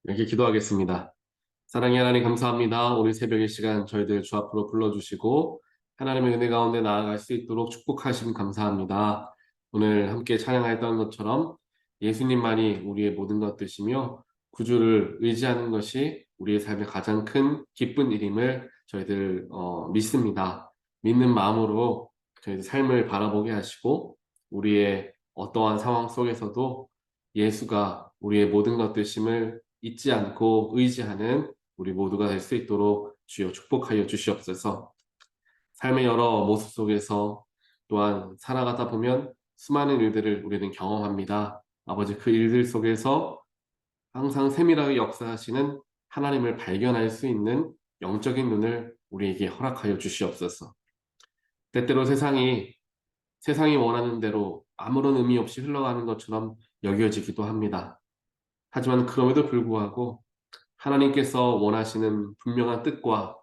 이렇게 기도하겠습니다. 사랑의 하나님 감사합니다. 오늘 새벽의 시간 저희들 주 앞으로 불러주시고 하나님의 은혜 가운데 나아갈 수 있도록 축복하심 감사합니다. 오늘 함께 찬양했던 것처럼 예수님만이 우리의 모든 것 되시며 구주를 의지하는 것이 우리의 삶의 가장 큰 기쁜 일임을 저희들 믿습니다. 믿는 마음으로 저희들 삶을 바라보게 하시고 우리의 어떠한 상황 속에서도 예수가 우리의 모든 것 되심을 잊지 않고 의지하는 우리 모두가 될 수 있도록 주여 축복하여 주시옵소서. 삶의 여러 모습 속에서 또한 살아가다 보면 수많은 일들을 우리는 경험합니다. 아버지 그 일들 속에서 항상 세밀하게 역사하시는 하나님을 발견할 수 있는 영적인 눈을 우리에게 허락하여 주시옵소서. 때때로 세상이 원하는 대로 아무런 의미 없이 흘러가는 것처럼 여겨지기도 합니다. 하지만 그럼에도 불구하고 하나님께서 원하시는 분명한 뜻과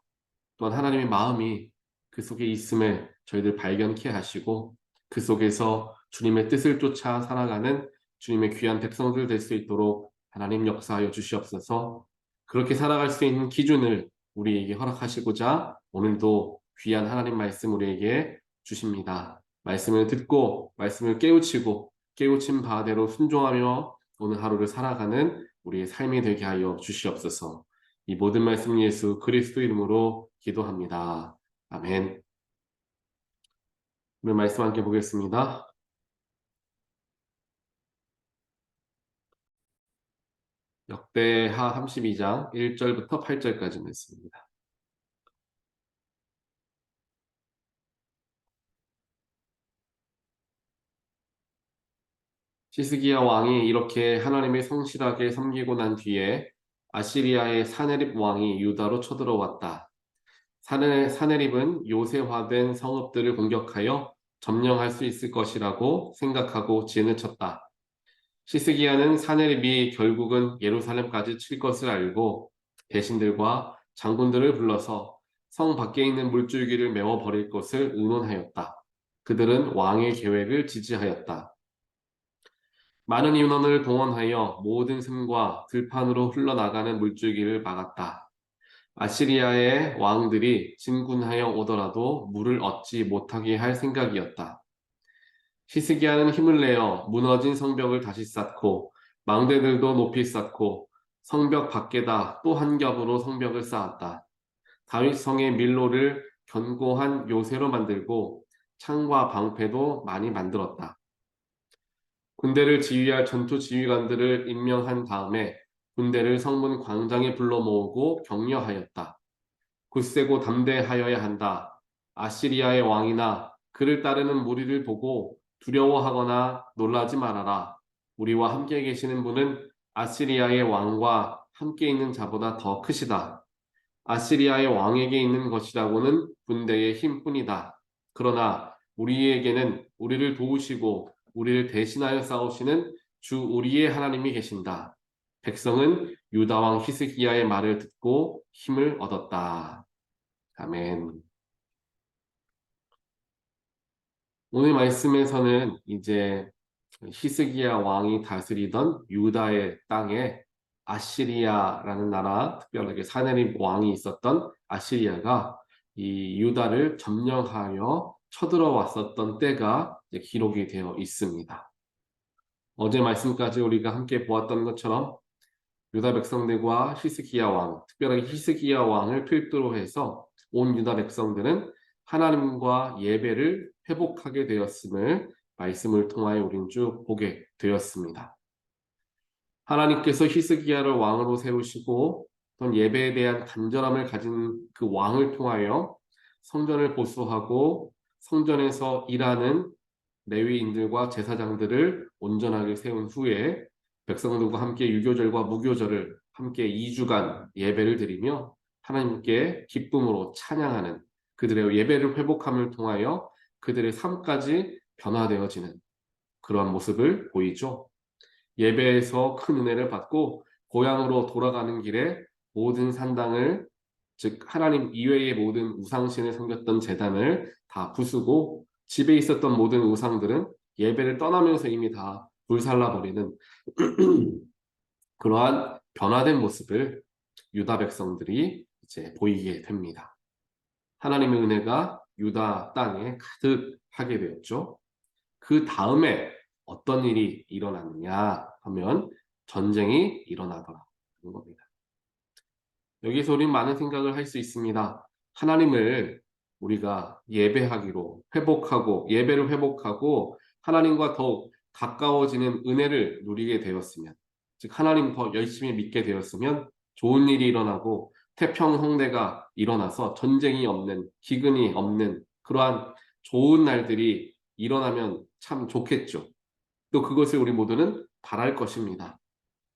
또한 하나님의 마음이 그 속에 있음을 저희들 발견케 하시고 그 속에서 주님의 뜻을 쫓아 살아가는 주님의 귀한 백성들 될 수 있도록 하나님 역사하여 주시옵소서. 그렇게 살아갈 수 있는 기준을 우리에게 허락하시고자 오늘도 귀한 하나님 말씀 우리에게 주십니다. 말씀을 듣고 말씀을 깨우친 바대로 순종하며 오늘 하루를 살아가는 우리의 삶이 되게 하여 주시옵소서. 이 모든 말씀 예수 그리스도 이름으로 기도합니다. 아멘. 오늘 말씀 함께 보겠습니다. 역대하 32장 1절부터 8절까지 말씀입니다. 시스기야 왕이 이렇게 하나님을 성실하게 섬기고 난 뒤에 아시리아의 사네립 왕이 유다로 쳐들어왔다. 사네립은 요새화된 성읍들을 공격하여 점령할 수 있을 것이라고 생각하고 진을 쳤다. 시스기야는 사네립이 결국은 예루살렘까지 칠 것을 알고 대신들과 장군들을 불러서 성 밖에 있는 물줄기를 메워 버릴 것을 의논하였다. 그들은 왕의 계획을 지지하였다. 많은 인원을 동원하여 모든 샘과 들판으로 흘러나가는 물줄기를 막았다. 아시리아의 왕들이 진군하여 오더라도 물을 얻지 못하게 할 생각이었다. 히스기야는 힘을 내어 무너진 성벽을 다시 쌓고 망대들도 높이 쌓고 성벽 밖에다 또 한 겹으로 성벽을 쌓았다. 다윗성의 밀로를 견고한 요새로 만들고 창과 방패도 많이 만들었다. 군대를 지휘할 전투 지휘관들을 임명한 다음에 군대를 성문 광장에 불러 모으고 격려하였다. 굳세고 담대하여야 한다. 아시리아의 왕이나 그를 따르는 무리를 보고 두려워하거나 놀라지 말아라. 우리와 함께 계시는 분은 아시리아의 왕과 함께 있는 자보다 더 크시다. 아시리아의 왕에게 있는 것이라고는 군대의 힘뿐이다. 그러나 우리에게는 우리를 도우시고 우리를 대신하여 싸우시는 주 우리의 하나님이 계신다. 백성은 유다 왕 히스기야의 말을 듣고 힘을 얻었다. 아멘. 오늘 말씀에서는 이제 히스기야 왕이 다스리던 유다의 땅에 아시리아라는 나라, 특별하게 사내립 왕이 있었던 아시리아가 이 유다를 점령하여 쳐들어왔었던 때가 이제 기록이 되어 있습니다. 어제 말씀까지 우리가 함께 보았던 것처럼 유다 백성들과 히스기야 왕, 특별하게 히스기야 왕을 필두로 해서 온 유다 백성들은 하나님과 예배를 회복하게 되었음을 말씀을 통하여 우리는 쭉 보게 되었습니다. 하나님께서 히스기야를 왕으로 세우시고 또 예배에 대한 간절함을 가진 그 왕을 통하여 성전을 보수하고 성전에서 일하는 레위인들과 제사장들을 온전하게 세운 후에 백성들과 함께 유교절과 무교절을 함께 2주간 예배를 드리며 하나님께 기쁨으로 찬양하는 그들의 예배를 회복함을 통하여 그들의 삶까지 변화되어지는 그러한 모습을 보이죠. 예배에서 큰 은혜를 받고 고향으로 돌아가는 길에 모든 산당을 즉 하나님 이외의 모든 우상신을 섬겼던 제단을 다 부수고 집에 있었던 모든 우상들은 예배를 떠나면서 이미 다 불살라버리는 그러한 변화된 모습을 유다 백성들이 이제 보이게 됩니다. 하나님의 은혜가 유다 땅에 가득하게 되었죠. 그 다음에 어떤 일이 일어났느냐 하면 전쟁이 일어나더라 하는 겁니다. 여기서 우리는 많은 생각을 할 수 있습니다. 하나님을 우리가 예배하기로 회복하고 예배를 회복하고 하나님과 더욱 가까워지는 은혜를 누리게 되었으면, 즉 하나님 더 열심히 믿게 되었으면 좋은 일이 일어나고 태평성대가 일어나서 전쟁이 없는, 기근이 없는 그러한 좋은 날들이 일어나면 참 좋겠죠. 또 그것을 우리 모두는 바랄 것입니다.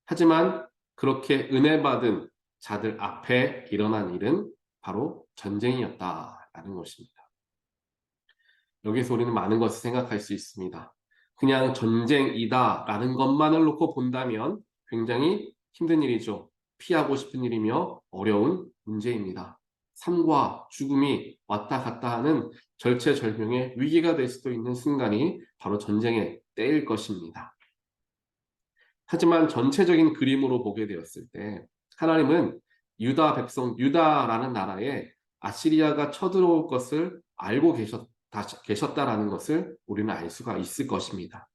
하지만 그렇게 은혜 받은 자들 앞에 일어난 일은 바로 전쟁이었다라는 것입니다. 여기서 우리는 많은 것을 생각할 수 있습니다. 그냥 전쟁이다라는 것만을 놓고 본다면 굉장히 힘든 일이죠. 피하고 싶은 일이며 어려운 문제입니다. 삶과 죽음이 왔다 갔다 하는 절체절명의 위기가 될 수도 있는 순간이 바로 전쟁의 때일 것입니다. 하지만 전체적인 그림으로 보게 되었을 때 하나님은 유다라는 나라에 아시리아가 쳐들어올 것을 알고 계셨다라는 것을 우리는 알 수가 있을 것입니다.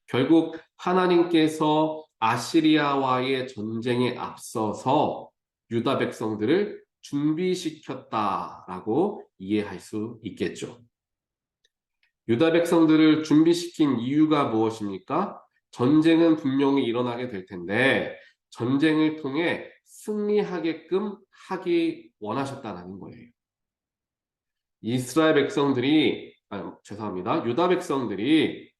결국 하나님께서 아시리아와의 전쟁에 앞서서 유다 백성들을 준비시켰다라고 이해할 수 있겠죠. 유다 백성들을 준비시킨 이유가 무엇입니까? 전쟁은 분명히 일어나게 될 텐데 전쟁을 통해 승리하게끔 하기 원하셨다는 거예요. 이스라엘 백성들이, 죄송합니다. 유다 백성들이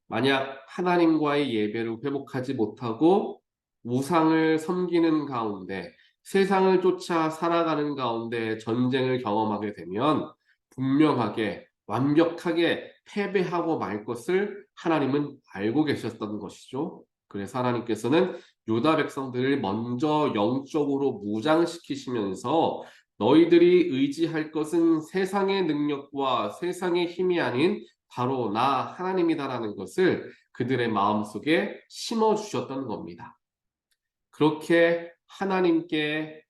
만약 하나님과의 예배를 회복하지 못하고 우상을 섬기는 가운데 세상을 쫓아 살아가는 가운데 전쟁을 경험하게 되면 분명하게 완벽하게 패배하고 말 것을 하나님은 알고 계셨던 것이죠. 그래서 하나님께서는 유다 백성들을 먼저 영적으로 무장시키시면서 너희들이 의지할 것은 세상의 능력과 세상의 힘이 아닌 바로 나 하나님이다라는 것을 그들의 마음속에 심어주셨던 겁니다. 그렇게 하나님께서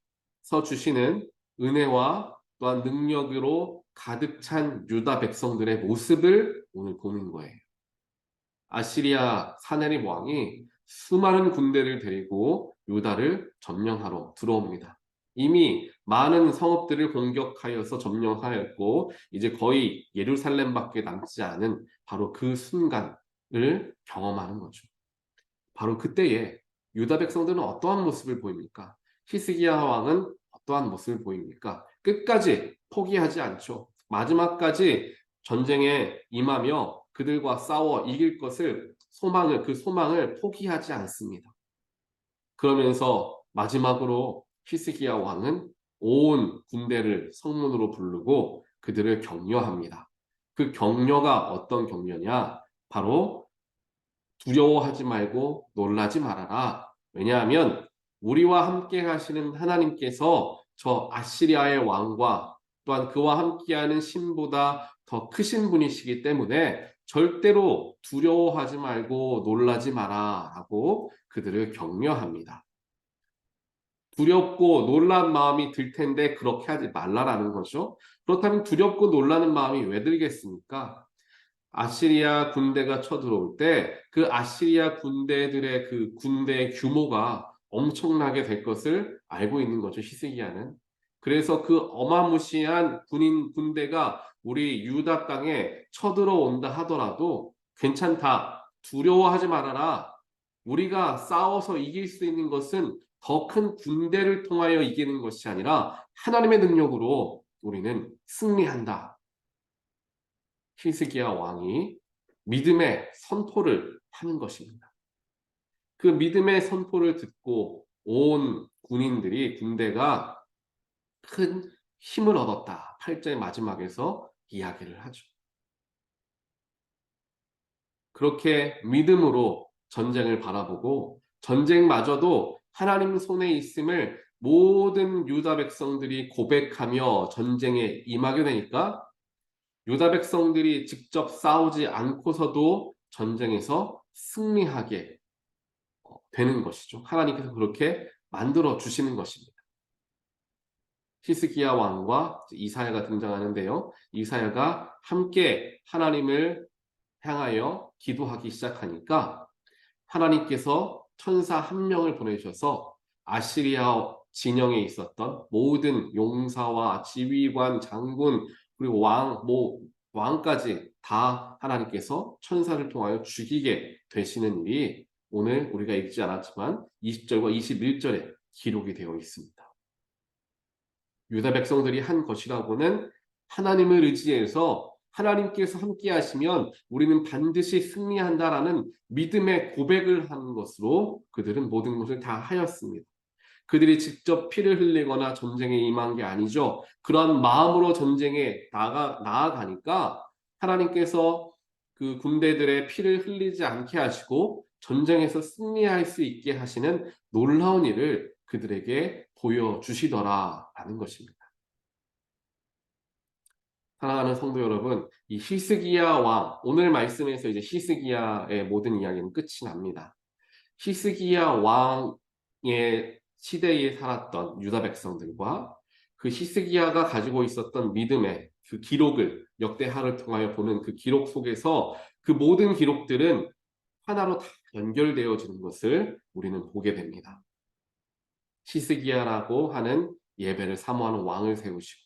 주시는 은혜와 또한 능력으로 가득 찬 유다 백성들의 모습을 오늘 보는 거예요. 아시리아 사네립 왕이 수많은 군대를 데리고 유다를 점령하러 들어옵니다. 이미 많은 성읍들을 공격하여서 점령하였고 이제 거의 예루살렘밖에 남지 않은 바로 그 순간을 경험하는 거죠. 바로 그때에 유다 백성들은 어떠한 모습을 보입니까? 히스기야 왕은 어떠한 모습을 보입니까? 끝까지 포기하지 않죠. 마지막까지 전쟁에 임하며 그들과 싸워 이길 것을 그 소망을 포기하지 않습니다. 그러면서 마지막으로 히스기야 왕은 온 군대를 성문으로 부르고 그들을 격려합니다. 그 격려가 어떤 격려냐? 바로 두려워하지 말고 놀라지 말아라. 왜냐하면 우리와 함께 하시는 하나님께서 저 아시리아의 왕과 또한 그와 함께하는 신보다 더 크신 분이시기 때문에 절대로 두려워하지 말고 놀라지 마라 라고 그들을 격려합니다. 두렵고 놀란 마음이 들 텐데 그렇게 하지 말라라는 거죠. 그렇다면 두렵고 놀라는 마음이 왜 들겠습니까? 아시리아 군대가 쳐들어올 때 그 아시리아 군대들의 그 군대의 규모가 엄청나게 될 것을 알고 있는 거죠, 히스기야는. 그래서 그 어마무시한 군대가 우리 유다 땅에 쳐들어온다 하더라도 괜찮다. 두려워하지 말아라. 우리가 싸워서 이길 수 있는 것은 더 큰 군대를 통하여 이기는 것이 아니라 하나님의 능력으로 우리는 승리한다. 히스기야 왕이 믿음의 선포를 하는 것입니다. 그 믿음의 선포를 듣고 온 군대가 큰 힘을 얻었다. 8절 마지막에서 이야기를 하죠. 그렇게 믿음으로 전쟁을 바라보고 전쟁마저도 하나님 손에 있음을 모든 유다 백성들이 고백하며 전쟁에 임하게 되니까 유다 백성들이 직접 싸우지 않고서도 전쟁에서 승리하게 되는 것이죠. 하나님께서 그렇게 만들어 주시는 것입니다. 히스기야 왕과 이사야가 등장하는데요. 이사야가 함께 하나님을 향하여 기도하기 시작하니까 하나님께서 천사 한 명을 보내셔서 아시리아 진영에 있었던 모든 용사와 지휘관, 장군, 그리고 왕까지 다 하나님께서 천사를 통하여 죽이게 되시는 일이 오늘 우리가 읽지 않았지만 20절과 21절에 기록이 되어 있습니다. 유다 백성들이 한 것이라고는 하나님을 의지해서 하나님께서 함께 하시면 우리는 반드시 승리한다라는 믿음의 고백을 하는 것으로 그들은 모든 것을 다 하였습니다. 그들이 직접 피를 흘리거나 전쟁에 임한 게 아니죠. 그런 마음으로 전쟁에 나아가니까 하나님께서 그 군대들의 피를 흘리지 않게 하시고 전쟁에서 승리할 수 있게 하시는 놀라운 일을 그들에게 보여주시더라라는 것입니다. 사랑하는 성도 여러분, 이 히스기야 왕, 오늘 말씀에서 이제 히스기야의 모든 이야기는 끝이 납니다. 히스기야 왕의 시대에 살았던 유다 백성들과 그 히스기야가 가지고 있었던 믿음의 그 기록을 역대하를 통하여 보는 그 기록 속에서 그 모든 기록들은 하나로 다 연결되어지는 것을 우리는 보게 됩니다. 히스기야라고 하는 예배를 사모하는 왕을 세우시고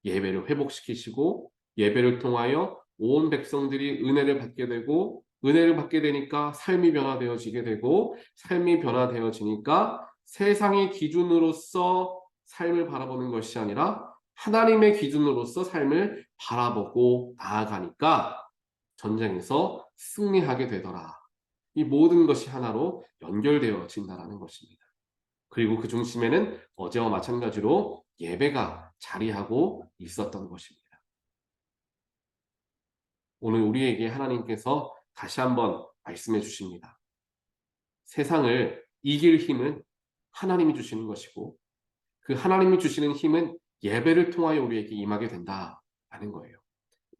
예배를 회복시키시고 예배를 통하여 온 백성들이 은혜를 받게 되고 은혜를 받게 되니까 삶이 변화되어지게 되고 삶이 변화되어지니까 세상의 기준으로서 삶을 바라보는 것이 아니라 하나님의 기준으로서 삶을 바라보고 나아가니까 전쟁에서 승리하게 되더라. 이 모든 것이 하나로 연결되어진다는 것입니다. 그리고 그 중심에는 어제와 마찬가지로 예배가 자리하고 있었던 것입니다. 오늘 우리에게 하나님께서 다시 한번 말씀해 주십니다. 세상을 이길 힘은 하나님이 주시는 것이고 그 하나님이 주시는 힘은 예배를 통하여 우리에게 임하게 된다라는 거예요.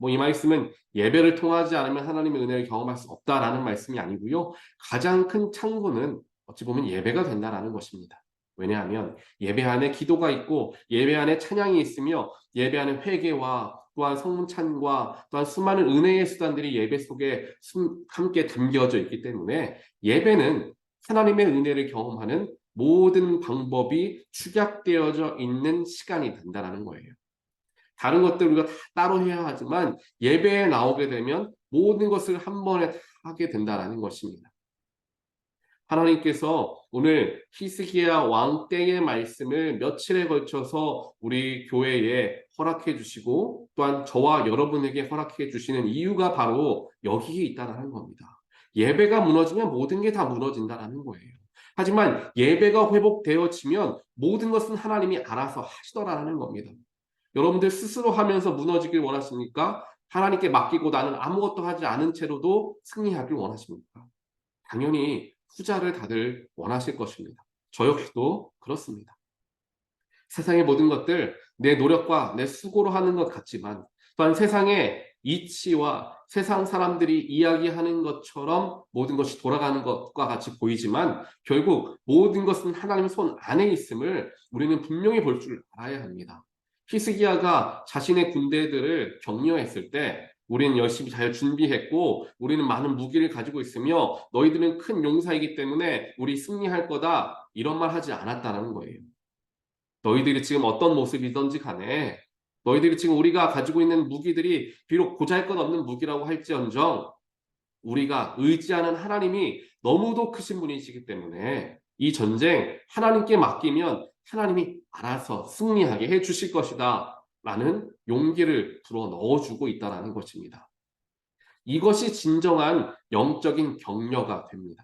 이 말씀은 예배를 통하지 않으면 하나님의 은혜를 경험할 수 없다라는 말씀이 아니고요. 가장 큰 창구는 어찌 보면 예배가 된다라는 것입니다. 왜냐하면 예배 안에 기도가 있고 예배 안에 찬양이 있으며 예배 안에 회개와 또한 성찬과 또한 수많은 은혜의 수단들이 예배 속에 함께 담겨져 있기 때문에 예배는 하나님의 은혜를 경험하는 모든 방법이 축약되어져 있는 시간이 된다는 거예요. 다른 것들 우리가 다 따로 해야 하지만 예배에 나오게 되면 모든 것을 한 번에 다 하게 된다는 것입니다. 하나님께서 오늘 히스기야 왕 때의 말씀을 며칠에 걸쳐서 우리 교회에 허락해 주시고 또한 저와 여러분에게 허락해 주시는 이유가 바로 여기에 있다는 겁니다. 예배가 무너지면 모든 게 다 무너진다는 거예요. 하지만 예배가 회복되어지면 모든 것은 하나님이 알아서 하시더라는 겁니다. 여러분들 스스로 하면서 무너지길 원하십니까? 하나님께 맡기고 나는 아무것도 하지 않은 채로도 승리하길 원하십니까? 당연히 후자를 다들 원하실 것입니다. 저 역시도 그렇습니다. 세상의 모든 것들 내 노력과 내 수고로 하는 것 같지만 또한 세상의 이치와 세상 사람들이 이야기하는 것처럼 모든 것이 돌아가는 것과 같이 보이지만 결국 모든 것은 하나님의 손 안에 있음을 우리는 분명히 볼 줄 알아야 합니다. 히스기야가 자신의 군대들을 격려했을 때 우리는 열심히 잘 준비했고 우리는 많은 무기를 가지고 있으며 너희들은 큰 용사이기 때문에 우리 승리할 거다 이런 말 하지 않았다는 거예요. 너희들이 지금 어떤 모습이든지 간에 너희들이 지금 우리가 가지고 있는 무기들이 비록 보잘것없는 무기라고 할지언정 우리가 의지하는 하나님이 너무도 크신 분이시기 때문에 이 전쟁 하나님께 맡기면 하나님이 알아서 승리하게 해주실 것이다 라는 용기를 불어 넣어주고 있다는 것입니다. 이것이 진정한 영적인 격려가 됩니다.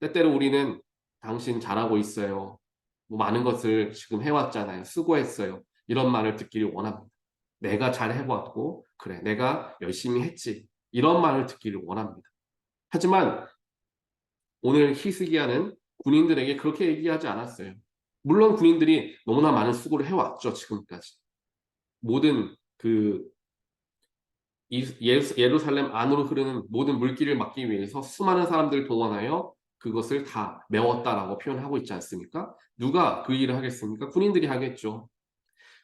때때로 우리는 당신 잘하고 있어요. 많은 것을 지금 해왔잖아요. 수고했어요. 이런 말을 듣기를 원합니다. 내가 잘 해봤고 그래 내가 열심히 했지. 이런 말을 듣기를 원합니다. 하지만 오늘 히스기야는 군인들에게 그렇게 얘기하지 않았어요. 물론 군인들이 너무나 많은 수고를 해왔죠. 지금까지. 모든 예루살렘 안으로 흐르는 모든 물길을 막기 위해서 수많은 사람들을 동원하여 그것을 다 메웠다라고 표현하고 있지 않습니까? 누가 그 일을 하겠습니까? 군인들이 하겠죠.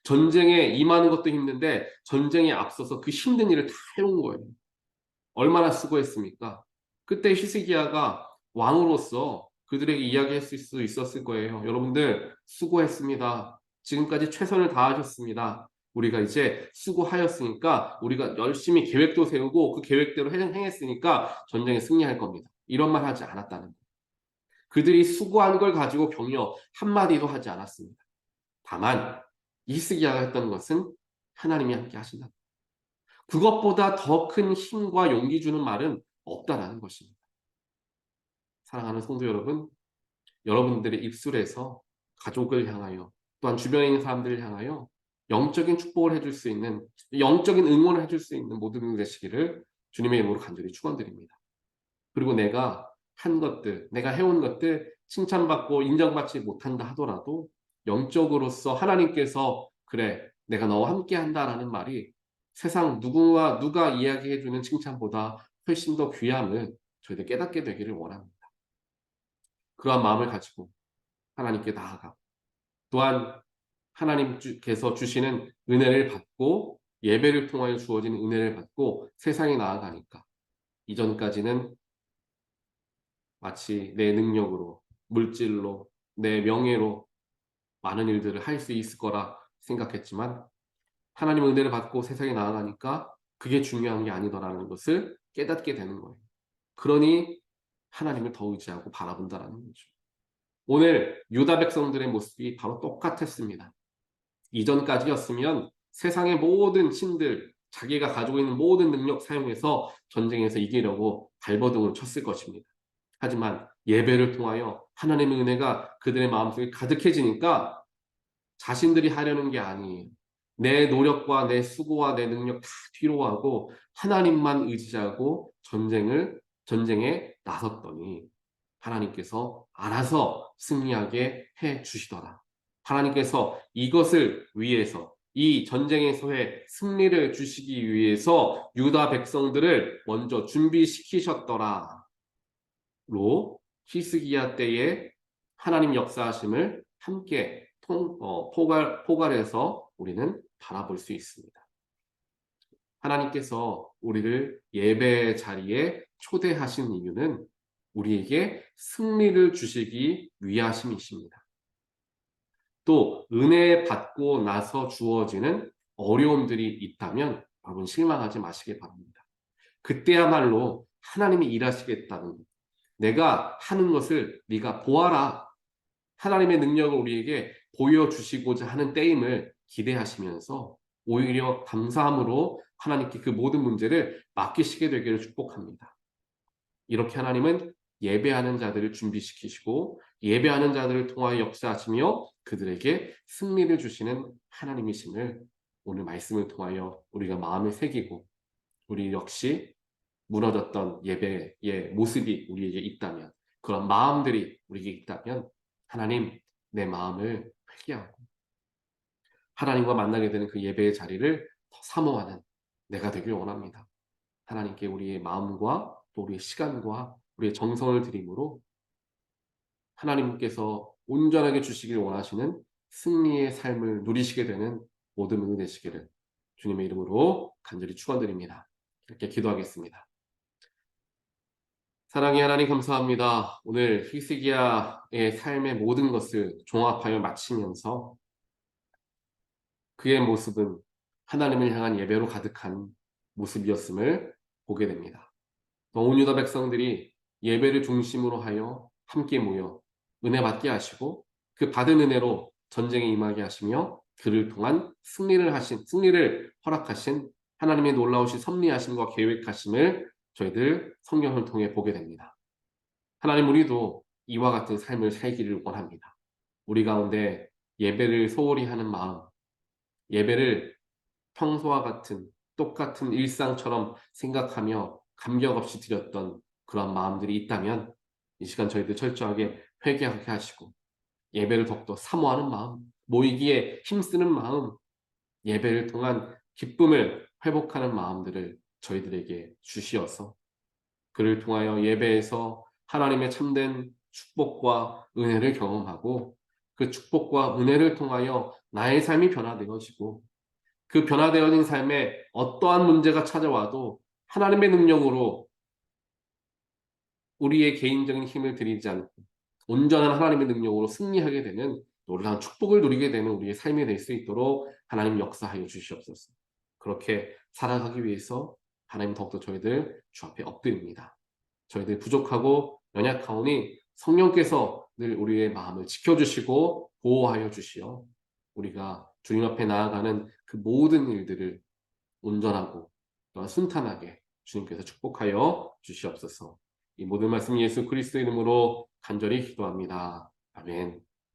전쟁에 임하는 것도 힘든데 전쟁에 앞서서 그 힘든 일을 다 해온 거예요. 얼마나 수고했습니까? 그때 히스기야가 왕으로서 그들에게 이야기했을 수 있었을 거예요. 여러분들 수고했습니다. 지금까지 최선을 다하셨습니다. 우리가 이제 수고하였으니까 우리가 열심히 계획도 세우고 그 계획대로 행했으니까 전쟁에 승리할 겁니다. 이런 말 하지 않았다는 거예요. 그들이 수고한 걸 가지고 격려 한마디도 하지 않았습니다. 다만 히스기야가 했던 것은 하나님이 함께 하신다. 그것보다 더 큰 힘과 용기 주는 말은 없다라는 것입니다. 사랑하는 성도 여러분, 여러분들의 입술에서 가족을 향하여 또한 주변에 있는 사람들을 향하여 영적인 축복을 해줄 수 있는, 영적인 응원을 해줄 수 있는 모든 분 되시기를 주님의 이름으로 간절히 축원드립니다. 그리고 내가 한 것들, 내가 해온 것들 칭찬받고 인정받지 못한다 하더라도 영적으로서 하나님께서 그래, 내가 너와 함께 한다라는 말이 세상 누가 이야기해주는 칭찬보다 훨씬 더 귀함을 저희들 깨닫게 되기를 원합니다. 그러한 마음을 가지고 하나님께 나아가고 또한 하나님께서 주시는 은혜를 받고 예배를 통하여 주어지는 은혜를 받고 세상에 나아가니까 이전까지는 마치 내 능력으로, 물질로, 내 명예로 많은 일들을 할 수 있을 거라 생각했지만 하나님 은혜를 받고 세상에 나아가니까 그게 중요한 게 아니더라는 것을 깨닫게 되는 거예요. 그러니 하나님을 더 의지하고 바라본다라는 거죠. 오늘 유다 백성들의 모습이 바로 똑같았습니다. 이전까지였으면 세상의 모든 신들, 자기가 가지고 있는 모든 능력 사용해서 전쟁에서 이기려고 발버둥을 쳤을 것입니다. 하지만 예배를 통하여 하나님의 은혜가 그들의 마음속에 가득해지니까 자신들이 하려는 게 아니에요. 내 노력과 내 수고와 내 능력 다 뒤로 하고 하나님만 의지하고 전쟁에 나섰더니 하나님께서 알아서 승리하게 해 주시더라. 하나님께서 이것을 위해서 이 전쟁에서의 승리를 주시기 위해서 유다 백성들을 먼저 준비시키셨더라. 로 히스기야 때에 하나님 역사하심을 함께 포괄해서 우리는 바라볼 수 있습니다. 하나님께서 우리를 예배 자리에 초대하신 이유는 우리에게 승리를 주시기 위하심이십니다. 또 은혜 받고 나서 주어지는 어려움들이 있다면 여러분 실망하지 마시기 바랍니다. 그때야말로 하나님이 일하시겠다는 것. 내가 하는 것을 네가 보아라. 하나님의 능력을 우리에게 보여주시고자 하는 때임을 기대하시면서 오히려 감사함으로 하나님께 그 모든 문제를 맡기시게 되기를 축복합니다. 이렇게 하나님은 예배하는 자들을 준비시키시고 예배하는 자들을 통하여 역사하시며 그들에게 승리를 주시는 하나님이심을 오늘 말씀을 통하여 우리가 마음에 새기고 우리 역시 무너졌던 예배의 모습이 우리에게 있다면 그런 마음들이 우리에게 있다면 하나님 내 마음을 회개하고 하나님과 만나게 되는 그 예배의 자리를 더 사모하는 내가 되길 원합니다. 하나님께 우리의 마음과 또 우리의 시간과 우리의 정성을 드림으로 하나님께서 온전하게 주시길 원하시는 승리의 삶을 누리시게 되는 모든 분이 되시기를 주님의 이름으로 간절히 축원드립니다. 이렇게 기도하겠습니다. 사랑의 하나님 감사합니다. 오늘 히스기야의 삶의 모든 것을 종합하여 마치면서 그의 모습은 하나님을 향한 예배로 가득한 모습이었음을 보게 됩니다. 온 유다 백성들이 예배를 중심으로 하여 함께 모여 은혜 받게 하시고 그 받은 은혜로 전쟁에 임하게 하시며 그를 통한 승리를 허락하신 하나님의 놀라우신 섭리하심과 계획하심을 저희들 성경을 통해 보게 됩니다. 하나님 우리도 이와 같은 삶을 살기를 원합니다. 우리 가운데 예배를 소홀히 하는 마음, 예배를 평소와 같은 똑같은 일상처럼 생각하며 감격 없이 드렸던 그런 마음들이 있다면 이 시간 저희들 철저하게 회개하게 하시고 예배를 더욱더 사모하는 마음, 모이기에 힘쓰는 마음, 예배를 통한 기쁨을 회복하는 마음들을 저희들에게 주시어서 그를 통하여 예배에서 하나님의 참된 축복과 은혜를 경험하고 그 축복과 은혜를 통하여 나의 삶이 변화되어지고 그 변화되어진 삶에 어떠한 문제가 찾아와도 하나님의 능력으로 우리의 개인적인 힘을 들이지 않고 온전한 하나님의 능력으로 승리하게 되는 놀라운 축복을 누리게 되는 우리의 삶이 될 수 있도록 하나님 역사하여 주시옵소서. 그렇게 살아가기 위해서 하나님 더욱더 저희들 주 앞에 엎드립니다. 저희들 부족하고 연약하오니 성령께서 늘 우리의 마음을 지켜주시고 보호하여 주시어 우리가 주님 앞에 나아가는 그 모든 일들을 온전하고 또한 순탄하게 주님께서 축복하여 주시옵소서. 이 모든 말씀 예수 그리스도 이름으로 간절히 기도합니다. 아멘.